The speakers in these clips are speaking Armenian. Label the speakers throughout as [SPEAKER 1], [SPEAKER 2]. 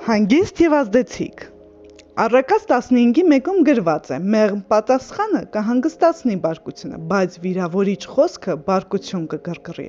[SPEAKER 1] Հանգիստ և ազդեցիկ։ Առակաց 15-ի մեկում գրված է. մեղմ պատասխանը կհանգստացնի բարկությունը, բայց վիրավորիչ խոսքը բարկություն կգրգռի։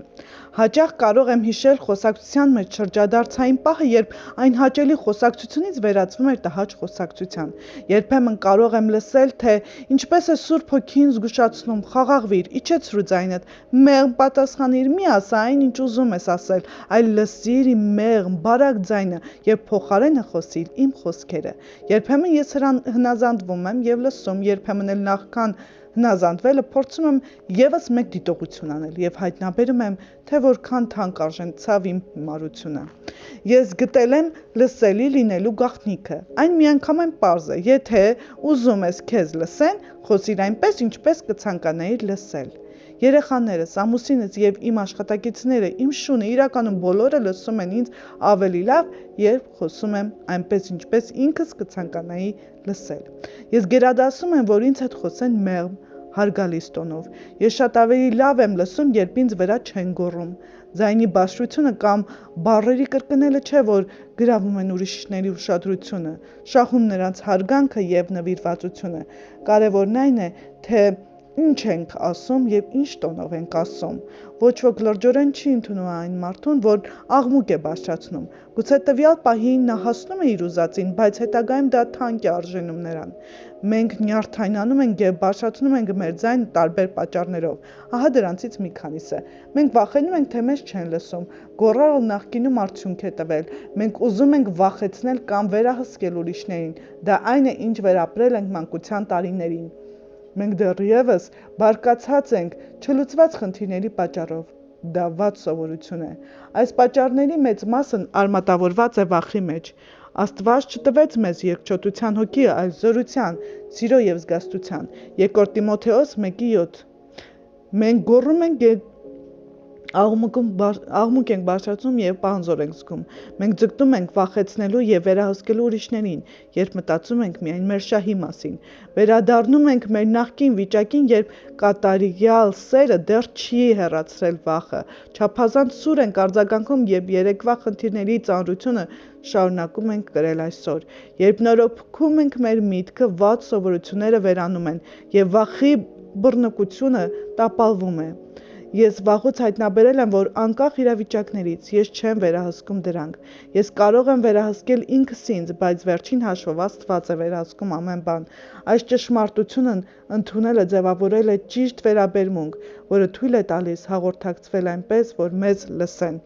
[SPEAKER 1] Հաճախ կարող եմ հիշել խոսակցության մեջ շրջադարձային պահը, երբ այն հաճելի խոսակցությունից վերածվում էր տհաճ խոսակցության։ Երբեմն կարող եմ լսել, թե ինչպես է Սուրբ Հոգին զգուշացնում. «Խաղաղվիր, իջեցրու ձայնդ, մեղմ պատասխանիր, մի ասա այն, ինչ ուզում ես ասել, այլ լսիր իմ մեղմ, բարակ ձայնը և փոխարենը խոսիր իմ խոսքերը»։ Երբեմն ես հնազանդվում եմ և լսում, երբեմն էլ նախքան հնազանդվելը փորձում եմ ևս մեկ դիտողություն անել և հայտնաբերում եմ, թե որքան թանկարժեցավ իմ հիմարությունը։ Ես գտել եմ լսելի լինելու գաղտնիքը։ Այն միանգամայն պարզ է. եթե ուզում ես քեզ լսեն, խոսիր այնպես, ինչպես կցանկանայիր լսել։ Երեխաներս, ամուսինս և իմ աշխատակիցները, իմ շունը, իրականում բոլորը լսում են ինձ ավելի լավ, երբ խոսում եմ այնպես, ինչպես ինքս կցանկանայի լսել։ Ես գերադասում եմ, որ ինձ հետ խոսեն մեղմ, հարգալից տոնով։ Ես շատ ավելի լավ եմ լսում, երբ ինձ վրա չեն գոռում։ Ձայնի բարձրությունը կամ բառերի կրկնելը չէ, որ գրավում են ուրիշների ուշադրությունը, շահում նրանց հարգանքը և նվիրվածությունը։ Կարևորն այն է, թե ինչ ենք ասում և ինչ տոնով ենք ասում։ Ոչ ոք լրջորեն չի ընդունում այն մարդուն, որ աղմուկ է բարձրացնում։ Գուցե տվյալ պահին նա հասնում է իր ուզածին, բայց հետագայում դա թանկ է արժենում նրան։ Մենք նյարդայնանում ենք և բարձրացնում ենք մեր ձայնը տարբեր պատճառներով։ Ահա դրանցից մի քանիսը։ Մենք վախենում ենք, թե մեզ չեն լսում։ Գոռալը նախկինում արդյունք է տվել։ Մենք ուզում ենք վախեցնել կամ վերահսկել ուրիշներին։ Դա այն է, ինչ վերապրել ենք մանկության տարիներին։ Մենք դեռևս բարկացած ենք չլուծված խնդիրների պատճառով։ Դա վատ սովորություն է։ Այս պատճառների մեծ մասն արմատավորված է վախի մեջ։ Աստված չտվեց մեզ երկչոտության հոգի, այլ զորության, սիրո և զգաստության։ Երկրորդ Տիմոթեոս 1:7։ Մենք գոռում ենք, աղմուկ ենք բարձրացնում և պանզոր ենք զգում։ Մենք ձգտում ենք վախեցնելու և վերահսկելու ուրիշներին, երբ մտածում ենք միայն մեր շահի մասին։ Վերադառնում ենք մեր նախկին վիճակին, երբ կատարյալ սերը դեռ չի հեռացրել վախը։ Չափազանց սուր ենք արձագանքում, երբ երեկվա խնդիրների ծանրությունը շարունակում ենք կրել այսօր։ Երբ նորոգում ենք մեր միտքը, վատ սովորությունները վերանում են, և վախի բռնկությունը տապալվում է։ Ես վաղուց հայտնաբերել եմ, որ անկախ իրավիճակներից, ես չեմ վերահսկում դրանք։ Ես կարող եմ վերահսկել ինքս ինձ, բայց վերջին հաշվով Աստված է վերահսկում ամեն բան։ Այս ճշմարտությունն ընդունելը ձևավորել է ճիշտ վերաբերմունք, որը թույլ է տալիս հաղորդակցվել այնպես, որ մեզ լսեն։